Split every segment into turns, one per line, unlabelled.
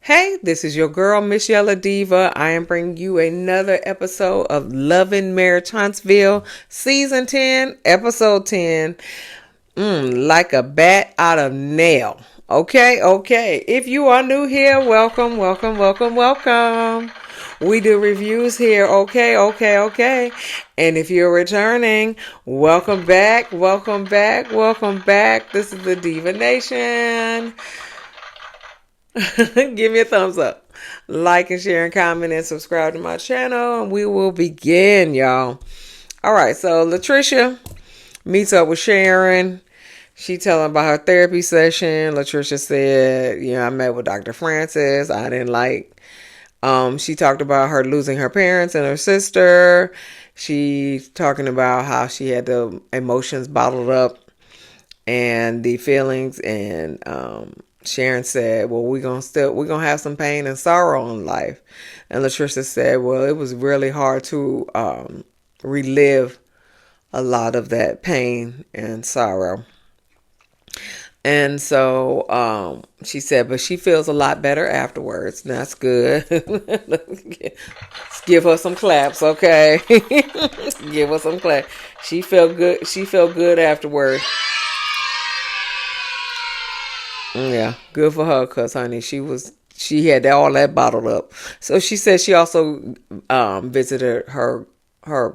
Hey, this is your girl, msyelladiva. I am bringing you another episode of Loving Marriage Huntsville, Season 10, Episode 10, like a bat out of Nell. Okay. If you are new here, welcome. We do reviews here. Okay. And if you're returning, welcome back. This is the Diva Nation. Give me a thumbs up. Like and share and comment and subscribe to my channel. And we will begin, y'all. All right, so Tricia meets up with Sharon. She telling about her therapy session. Tricia said, I met with Dr. Francis. I didn't like. She talked about her losing her parents and her sister. She's talking about how she had the emotions bottled up and the feelings, and Sharon said, well, we're gonna have some pain and sorrow in life. And Tricia said, well, it was really hard to relive a lot of that pain and sorrow. And so she said, but she feels a lot better afterwards. That's good. Let's give her some claps, okay? Give her some claps. She felt good. She felt good afterwards. Yeah, good for her, cause honey, she had all that bottled up. So she said she also visited her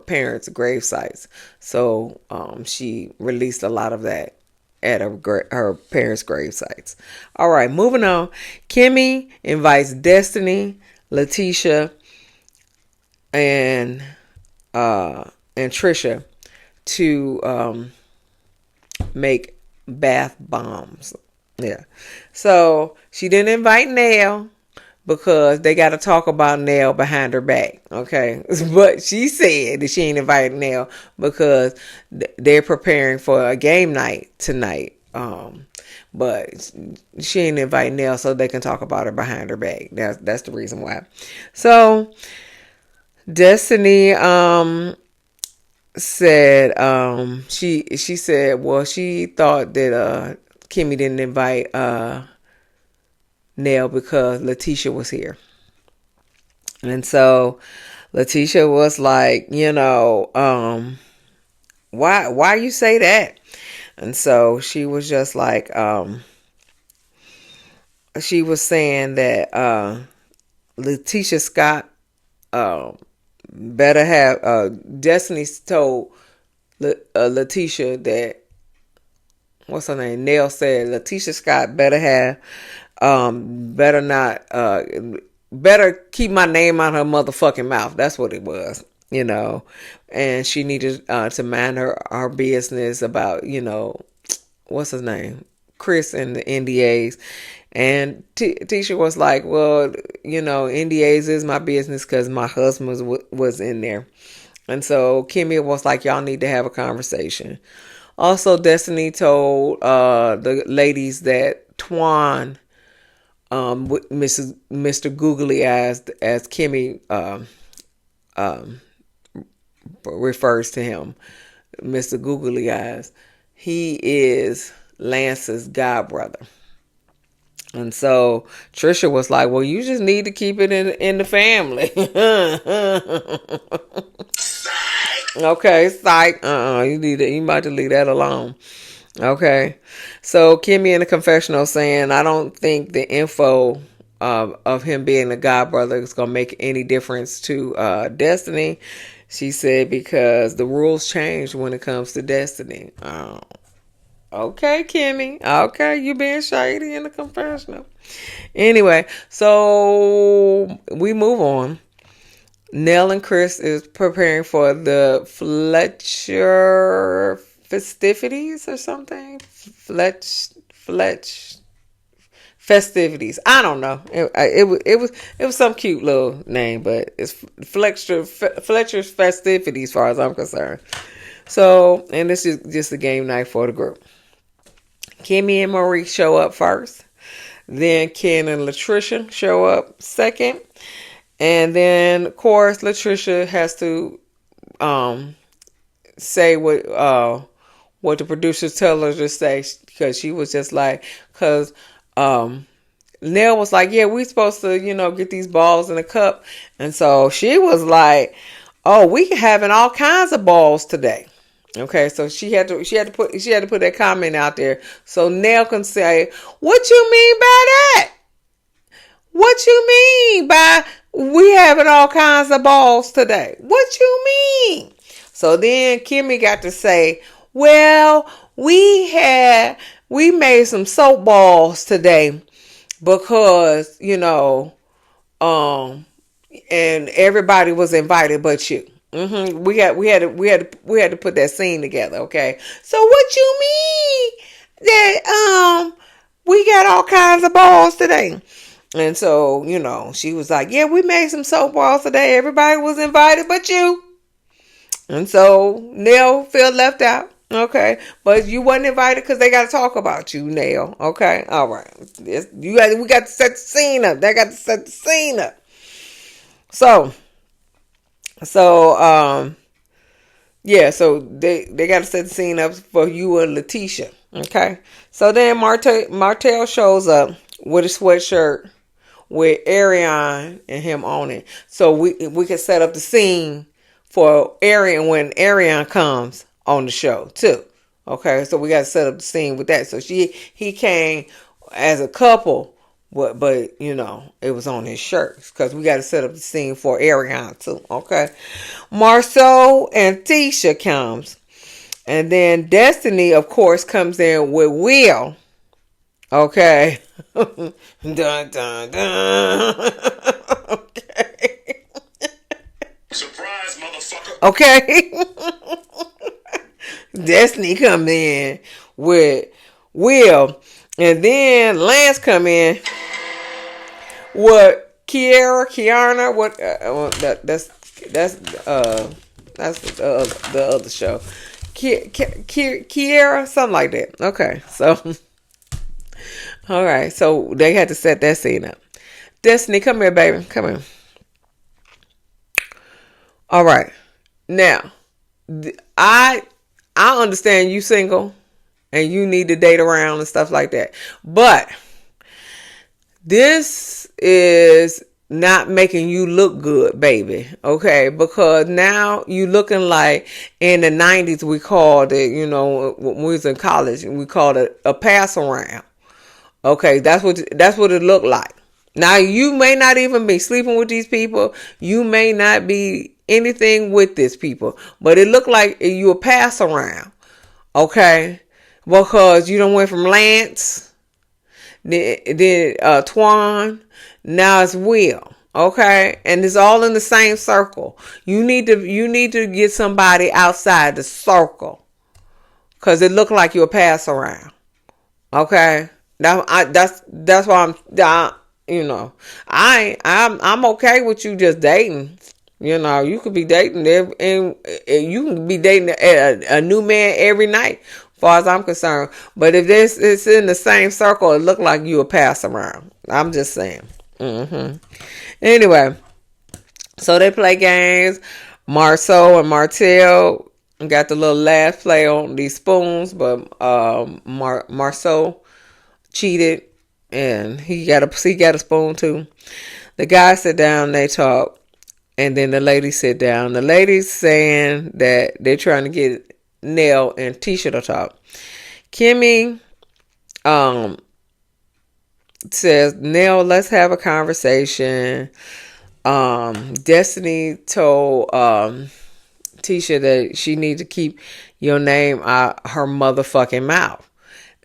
parents' grave sites. So she released a lot of that at her parents' grave sites. All right, moving on. Kimmie invites Destiny, Letitia, and Tricia to make bath bombs. Yeah. So she didn't invite Nell because they got to talk about Nell behind her back. Okay. But she said that she ain't invited Nell because they're preparing for a game night tonight. But she ain't invite Nell so they can talk about her behind her back. That's the reason why. So Destiny said she said, well, she thought that Kimmie didn't invite Nell because Letitia was here. And so Letitia was like, why you say that? And so she was just like, she was saying that Letitia Scott better have, Destiny told Letitia that, what's her name? Nell said Letitia Scott better keep my name out her motherfucking mouth. That's what it was, and she needed to mind her business about, what's his name? Chris and the NDAs. And Tisha was like, well, NDAs is my business because my husband was in there. And so Kimmie was like, y'all need to have a conversation. Also, Destiny told the ladies that Twan, Mr. Googly Eyes, as Kimmie refers to him, Mr. Googly Eyes, he is Lance's godbrother. And so Tricia was like, well, you just need to keep it in the family. Okay, psych. You might to leave that alone. Okay. So Kimmie in the confessional saying, I don't think the info of him being a godbrother is going to make any difference to Destiny. She said, because the rules change when it comes to Destiny. Okay, Kimmie. Okay, you being shady in the confessional. Anyway, so we move on. Nell and Chris is preparing for the Fletcher festivities or something. Fletch festivities. I don't know. It was some cute little name, but it's Fletcher's festivities, as far as I'm concerned. So, and this is just a game night for the group. Kimmie and Marie show up first. Then Ken and Tricia show up second. And then, of course, Tricia has to say what the producers tell her to say, because she was just like, because Nell was like, yeah, we supposed to, get these balls in a cup. And so she was like, oh, we having all kinds of balls today. Okay, so she had to put that comment out there so Nell can say, what you mean by that? What you mean by we having all kinds of balls today? What you mean? So then Kimmie got to say, well, we made some soap balls today because, and everybody was invited but you. We had to put that scene together, okay? So what you mean that we got all kinds of balls today? And so, she was like, yeah, we made some soap balls today. Everybody was invited but you. And so Nell felt left out. Okay. But you wasn't invited because they got to talk about you, Nell. Okay. All right. We got to set the scene up. They got to set the scene up. So yeah, so they got to set the scene up for you and Letitia. Okay. So then Martell shows up with a sweatshirt with Ariane and him on it. So we can set up the scene for Ariane when Ariane comes on the show too. Okay, so we got to set up the scene with that. So he came as a couple, but it was on his shirt because we got to set up the scene for Ariane too. Okay, Marceau and Tisha comes, and then Destiny, of course, comes in with Will. Okay. Dun, dun, dun. Okay.
Surprise, motherfucker.
Okay. Destiny come in with Will. And then Lance come in with Kiana. What? That's the other show. Kiera, something like that. Okay, so. All right, so they had to set that scene up. Destiny, come here, baby. Come here. All right. Now, I understand you single and you need to date around and stuff like that. But this is not making you look good, baby. Okay? Because now you looking like in the 90s we called it, when we was in college, we called it a pass around. Okay, that's what it looked like. Now, you may not even be sleeping with these people. You may not be anything with these people. But it looked like you a pass around. Okay? Because you done went from Lance, then Twan, now it's Will. Okay? And it's all in the same circle. You need to get somebody outside the circle. Because it looked like you a pass around. Okay? That's why I'm okay with you just dating. You could be dating and you can be dating a new man every night, as far as I'm concerned. But if it's in the same circle, it look like you a pass around. I'm just saying. Anyway, so they play games. Marceau and Martell got the little last play on these spoons, but Marceau cheated and he got a spoon too. The guys sit down, they talk, and then the ladies sit down. The ladies saying that they're trying to get Nell and Tisha to talk. Kimmie says, Nell, let's have a conversation. Destiny told Tisha that she needs to keep your name out her motherfucking mouth.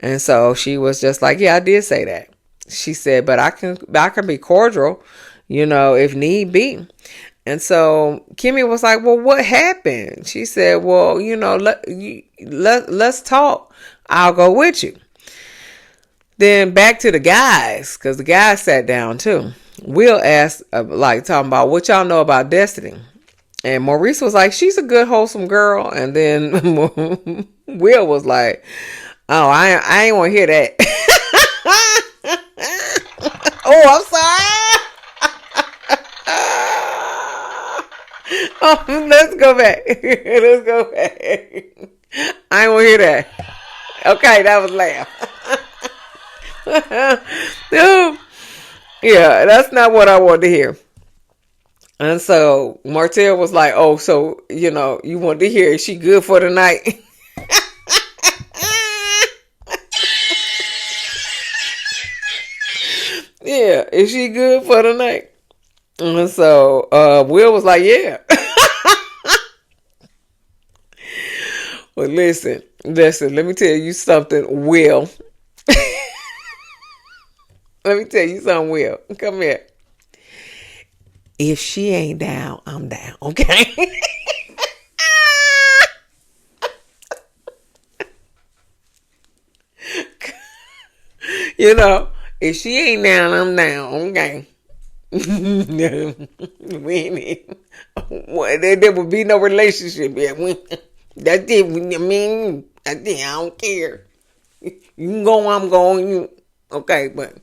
And so she was just like, yeah, I did say that. She said, but I can be cordial, if need be. And so Kimmie was like, well, what happened? She said, well, let's talk. I'll go with you. Then back to the guys, because the guys sat down too. Will asked, talking about what y'all know about Destiny. And Maurice was like, she's a good, wholesome girl. And then Will was like, oh, I ain't want to hear that. Oh, I'm sorry. Oh, let's go back. Let's go back. I ain't want to hear that. Okay, that was laugh. Yeah, that's not what I wanted to hear. And so Martell was like, "Oh, so you want to hear is she good for the night?" Yeah, is she good for the night? And so Will was like, "Yeah." Well, listen. Let me tell you something, Will. Let me tell you something, Will. Come here. If she ain't down, I'm down. Okay. you know, if she ain't down, I'm down. Okay. we ain't. There would be no relationship yet. That's it. I mean, that's it. I don't care. You can go, I'm going. Okay, but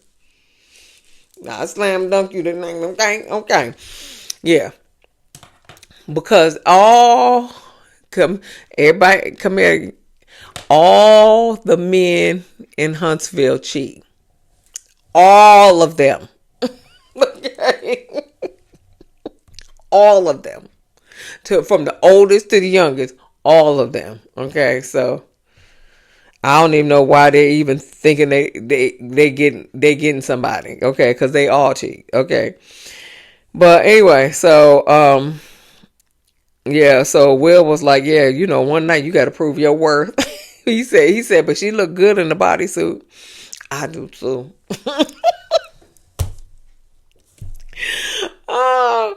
I slam dunk you tonight. Okay, okay. Yeah, because everybody come here. All the men in Huntsville cheat. All of them. Okay. All of them. From the oldest to the youngest, all of them. Okay, so I don't even know why they're even thinking they getting somebody. Okay, because they all cheat. Okay, but anyway, so yeah, so Will was like, yeah, one night you got to prove your worth. he said, but she looked good in the bodysuit. I do too. uh,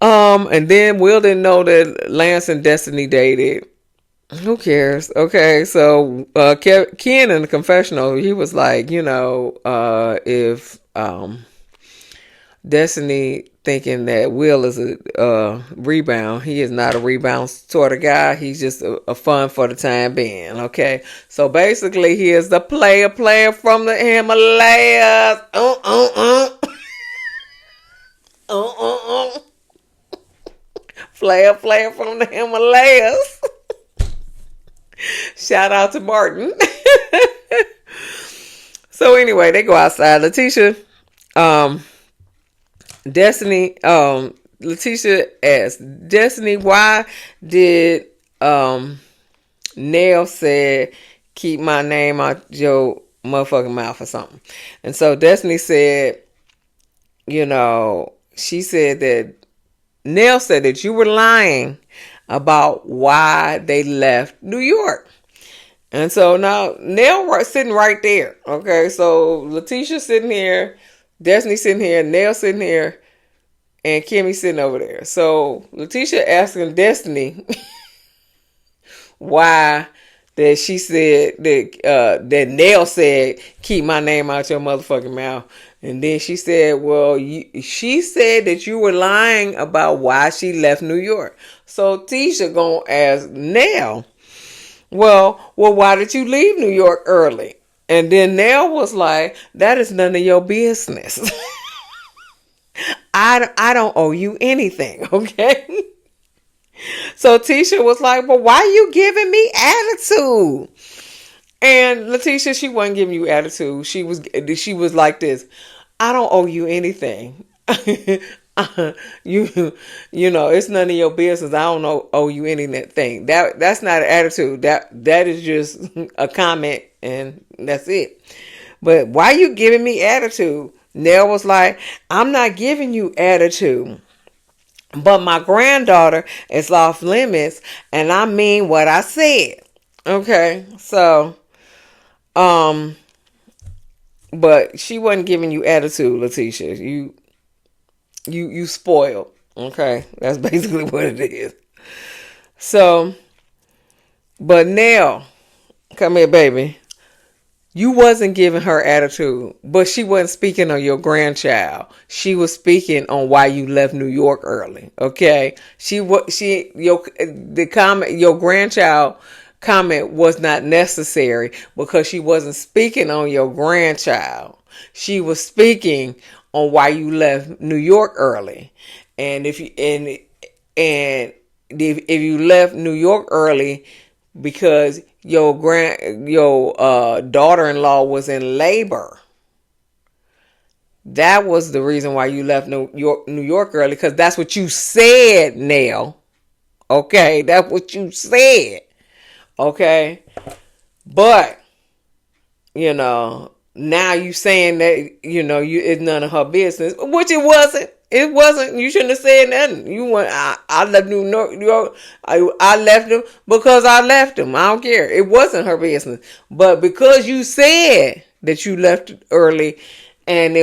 and then Will didn't know that Lance and Destiny dated. Who cares? Okay, so Ken in the confessional, he was like, if Destiny thinking that Will is a rebound, he is not a rebound sort of guy. He's just a fun for the time being. Okay, so basically, he is the player from the Himalayas. Player from the Himalayas. Shout out to Martin. So anyway, they go outside. Letitia asked Destiny, why did Nell said keep my name out your motherfucking mouth or something? And so Destiny said, she said that Nell said that you were lying about why they left New York. And so now Nell sitting right there. Okay, so Letitia sitting here, Destiny sitting here, Nell sitting here, and Kimmie sitting over there. So Letitia asking Destiny why that she said that Nell said keep my name out your motherfucking mouth. And then she said, well, she said that you were lying about why she left New York. So Tisha gonna ask Nell, well, why did you leave New York early? And then Nell was like, that is none of your business. I don't owe you anything, okay? So Tisha was like, well, why are you giving me attitude? And Letitia, she wasn't giving you attitude. She was like this. I don't owe you anything. It's none of your business. I don't owe you anything. That's not an attitude. That is just a comment, and that's it. But why you giving me attitude? Nell was like, I'm not giving you attitude. But my granddaughter is off limits, and I mean what I said. Okay, so, but she wasn't giving you attitude, Letitia. You spoiled. Okay, that's basically what it is. So, but Nell, come here, baby. You wasn't giving her attitude, but she wasn't speaking on your grandchild. She was speaking on why you left New York early. Okay, your grandchild comment was not necessary because she wasn't speaking on your grandchild. She was speaking on why you left New York early, and if you left New York early because your daughter-in-law was in labor, That was the reason why you left New York early, because that's what you said, Nell. Okay, that's what you said. Okay, but now you saying that it's none of her business, which it wasn't. It wasn't. You shouldn't have said nothing. You went. I left New York. I left him because I left him. I don't care. It wasn't her business. But because you said that you left early, and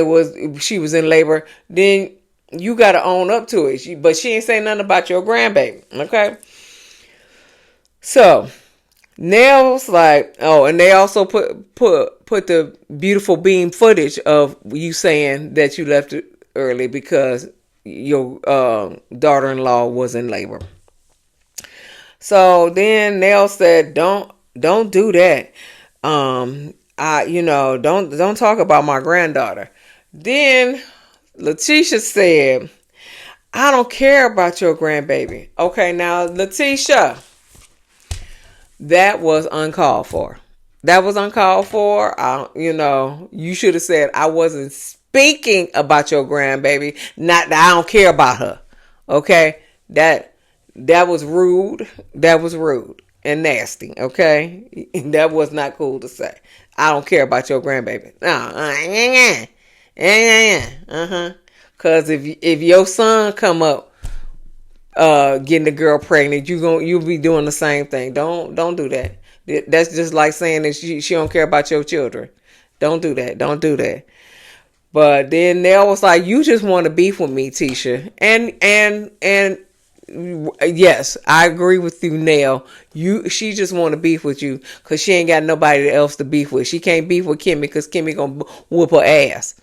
she was in labor, then you got to own up to it. But she ain't saying nothing about your grandbaby. Okay. So Nell's like, oh, and they also put the beautiful beam footage of you saying that you left it early because your daughter-in-law was in labor. So then Nell said, don't do that. Don't talk about my granddaughter. Then Letitia said, I don't care about your grandbaby. Okay, now Letitia, that was uncalled for. That was uncalled for. You should have said, I wasn't speaking about your grandbaby. Not that I don't care about her. Okay? That was rude. That was rude and nasty. Okay? That was not cool to say. I don't care about your grandbaby. Because if your son come up getting the girl pregnant, you'll be doing the same thing. Don't do that. That's just like saying that she don't care about your children. Don't do that. Don't do that. But then Nell was like, you just want to beef with me, Tisha. And yes, I agree with you, Nell. She just want to beef with you because she ain't got nobody else to beef with. She can't beef with Kimmie because Kimmie gonna whoop her ass.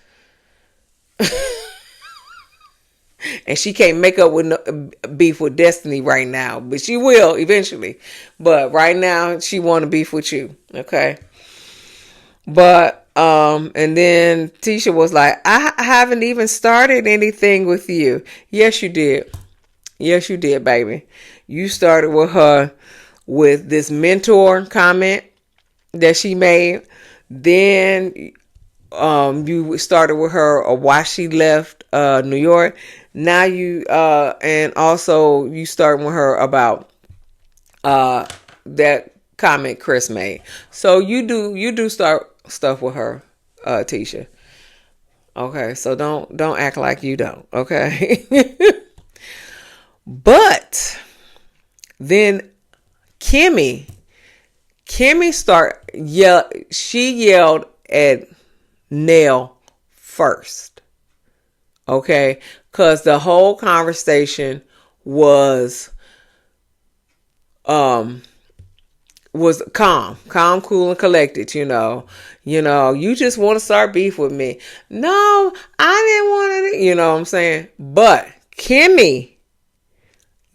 And she can't make up with beef with Destiny right now, but she will eventually. But right now, she want to beef with you, okay? But and then Tisha was like, I haven't even started anything with you. Yes, you did. Yes, you did, baby. You started with her with this mentor comment that she made. Then you started with her why she left New York. Now you and also you started with her about that comment Chris made. So you do start stuff with her, Tisha. Okay, so don't act like you don't. Okay. But then Kimmie she yelled at Nell first. Okay? Because the whole conversation was calm, cool, and collected, you just want to start beef with me. No, I didn't want to, you know what I'm saying? But Kimmie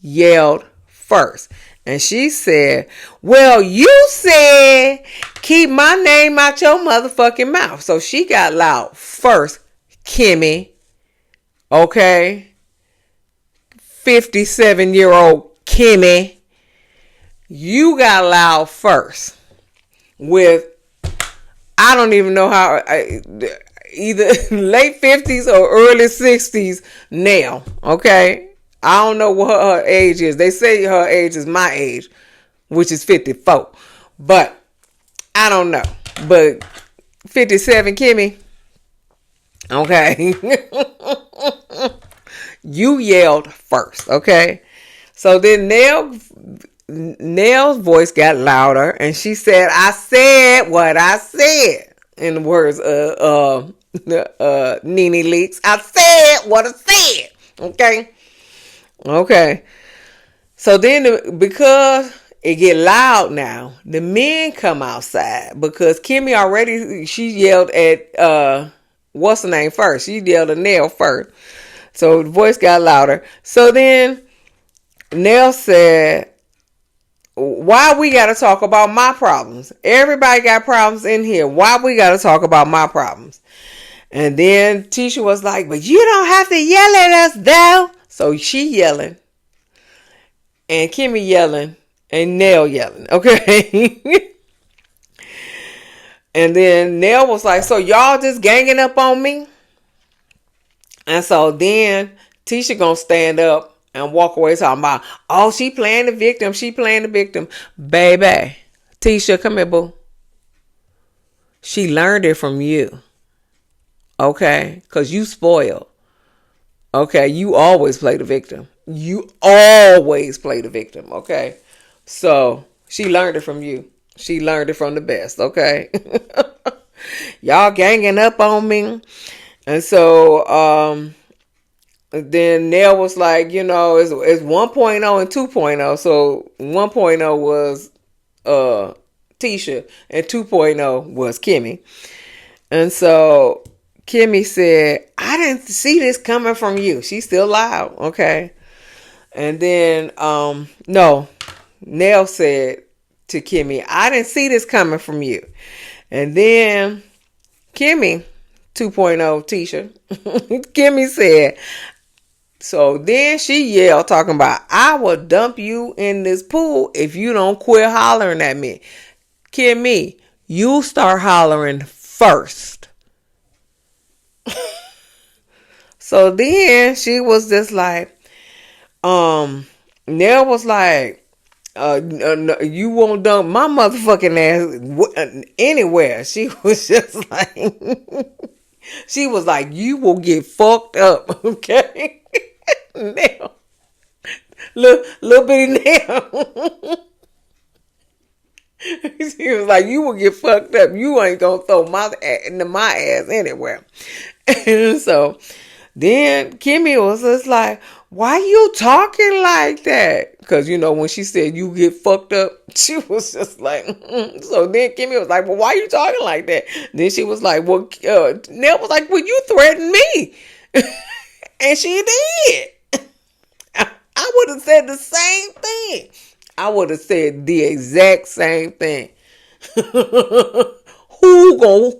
yelled first. And she said, well, you said keep my name out your motherfucking mouth. So she got loud first, Kimmie. Okay? 57-year-old Kimmie. You got loud first with, I don't even know how, either late 50s or early 60s now. Okay? I don't know what her age is. They say her age is my age, which is 54. But I don't know. But 57 Kimmie. Okay. You yelled first. Okay. So then Nell's voice got louder and she said, I said what I said. In the words of Nene Leaks. I said what I said. Okay. Okay. So then because it get loud now, the men come outside because Kimmie already, she yelled at what's her name first. She yelled at Nell first. So the voice got louder. So then Nell said, why we got to talk about my problems? Everybody got problems in here. Why we got to talk about my problems? And then Tisha was like, but you don't have to yell at us though. So she yelling. And Kimmie yelling. And Nell yelling. Okay. And then Nell was like, so y'all just ganging up on me? And so then Tisha gonna stand up and walk away talking about, oh, she playing the victim. She playing the victim. Baby, Tisha, come here, boo. She learned it from you. Okay? Because you spoiled. Okay? You always play the victim. You always play the victim. Okay? So she learned it from you. She learned it from the best. Okay? Y'all ganging up on me. And so, then Nell was like, it's 1.0 and 2.0. So 1.0 was Tisha and 2.0 was Kimmie. And so Kimmie said, I didn't see this coming from you. She's still loud, okay? And then no, Nell said to Kimmie, I didn't see this coming from you. And then Kimmie 2.0 Tisha Kimmie said, so then she yelled talking about, I will dump you in this pool if you don't quit hollering at me. Kimmie, you start hollering first. So then she was just like, Nell was like, you won't dump my motherfucking ass anywhere. She was just like, she was like, you will get fucked up, okay? Nell, little bitty Nell. She was like, you will get fucked up. You ain't gonna throw my ass anywhere. And so then Kimmie was just like, why you talking like that? Because, when she said you get fucked up, she was just like, So then Kimmie was like, well, why you talking like that? Then she was like, well, Nell was like, well, you threatened me. And she did. I would have said the same thing. I would have said the exact same thing. Who gonna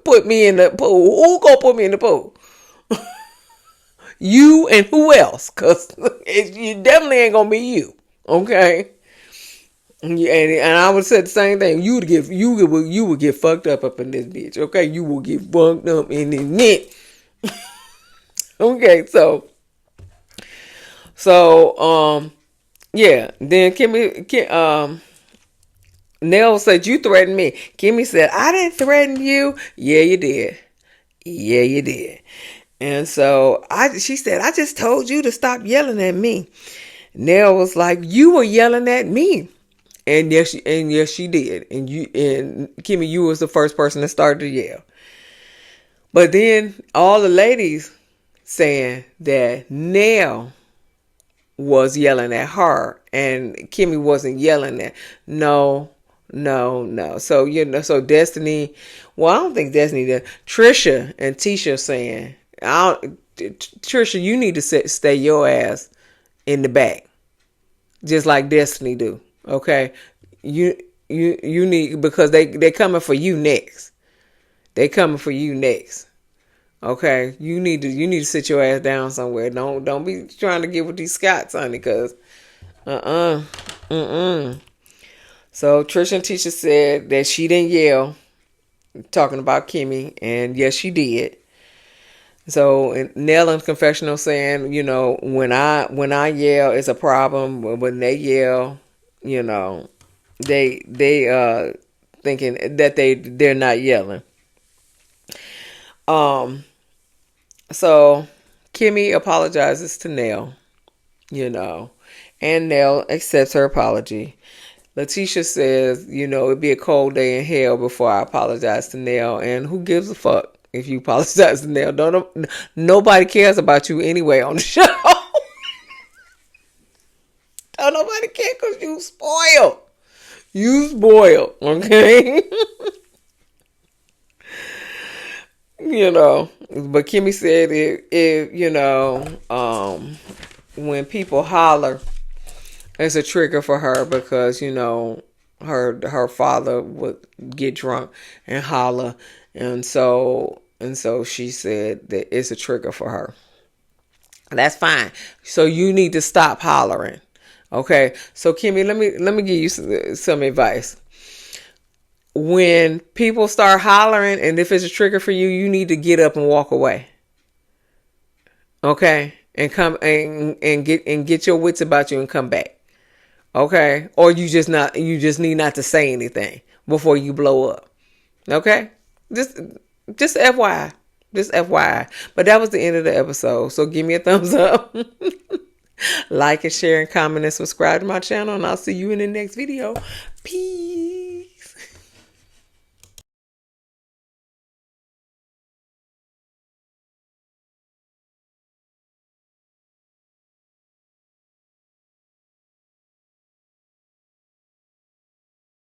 put me in the pool? Who gonna put me in the pool? You and who else? Cause you definitely ain't gonna be you. Okay. And I would say the same thing. You would get fucked up in this bitch. Okay, you will get fucked up in this net. Okay, so yeah. Then Nell said, you threatened me. Kimmie said, I didn't threaten you. Yeah, you did. Yeah, you did. And so she said, I just told you to stop yelling at me. Nell was like, you were yelling at me. And yes, she did. And Kimmie, you was the first person that started to yell. But then all the ladies saying that Nell was yelling at her and Kimmie wasn't yelling at. No. So Destiny, well, I don't think Destiny did. Tricia and Tisha saying, Tricia, you need to stay your ass in the back, just like Destiny do. Okay, you need, because they coming for you next. They coming for you next. Okay, you need to sit your ass down somewhere. Don't be trying to get with these Scots, honey, because So Tricia and Tisha said that she didn't yell, talking about Kimmie, and yes, she did. So Nell in confessional saying, when I yell, it's a problem. But when they yell, they thinking that they're not yelling. So Kimmie apologizes to Nell, and Nell accepts her apology. Letitia says, it'd be a cold day in hell before I apologize to Nell, and who gives a fuck if you apologize to Nell? Nobody cares about you anyway on the show. Don't nobody care because you spoiled. You spoiled, okay? But Kimmie said when people holler, it's a trigger for her because, her father would get drunk and holler. And so she said that it's a trigger for her. That's fine. So you need to stop hollering. Okay. So Kimmie, let me give you some advice. when people start hollering, and if it's a trigger for you, you need to get up and walk away. Okay? And come and get your wits about you and come back. Okay? Or you just need not to say anything before you blow up. Okay? Just FYI. Just FYI. But that was the end of the episode. So give me a thumbs up. Like and share and comment and subscribe to my channel. And I'll see you in the next video. Peace.